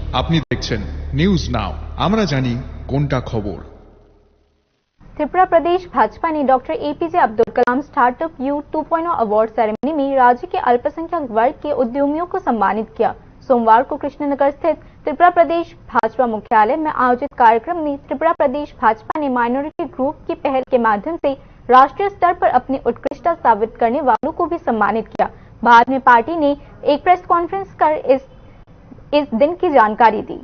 আপনি দেখছেন news now, আমরা জানি কোনটা খবর। त्रिपुरा प्रदेश भाजपा ने doctor APJ Abdul Kalam startup you 2.0 award ceremony में राज्य के अल्पसंख्यक वर्ग के उद्यमियों को सम्मानित किया। सोमवार को कृष्णनगर स्थित त्रिपुरा प्रदेश भाजपा मुख्यालय में आयोजित कार्यक्रम में त्रिपुरा प्रदेश भाजपा ने माइनॉरिटी ग्रुप की पहल के माध्यम से राष्ट्रीय स्तर पर अपनी उत्कृष्टता साबित करने वालों को भी सम्मानित किया। बाद में पार्टी ने एक प्रेस कॉन्फ्रेंस कर इस दिन की जानकारी दी।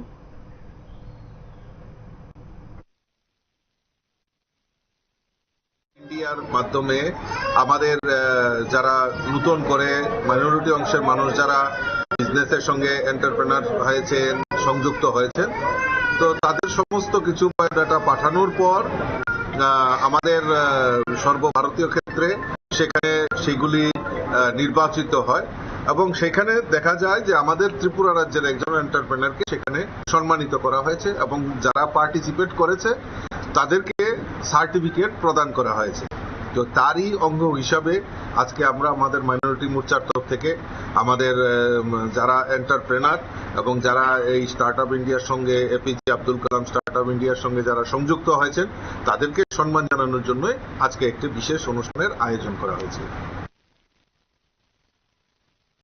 ইন্ডিয়ার মাধ্যমে আমাদের যারা নতুন করে মাইনরিটি অংশের মানুষ যারা বিজনেসের সঙ্গে এন্টারপ্রেনার হয়েছেন, সংযুক্ত হয়েছেন, তো তাদের সমস্ত কিছু বায়োডাটা পাঠানোর পর আমাদের সর্বভারতীয় ক্ষেত্রে সেখানে সেগুলি নির্বাচিত হয় এবং সেখানে দেখা যায় যে আমাদের ত্রিপুরা রাজ্যের একজন এন্টারপ্রেনারকে সেখানে সম্মানিত করা হয়েছে এবং যারা পার্টিসিপেট করেছে তাদেরকে সার্টিফিকেট প্রদান করা হয়েছে। তো তারই অঙ্গ হিসাবে আজকে আমরা আমাদের মাইনরিটি মোর্চার তরফ থেকে আমাদের যারা এন্টারপ্রেনার এবং যারা এই স্টার্টআপ ইন্ডিয়ার সঙ্গে এপিজে আব্দুল কালাম স্টার্টআপ ইন্ডিয়ার সঙ্গে যারা সংযুক্ত হয়েছেন তাদেরকে সম্মান জানানোর জন্য আজকে একটি বিশেষ অনুষ্ঠানের আয়োজন করা হয়েছে।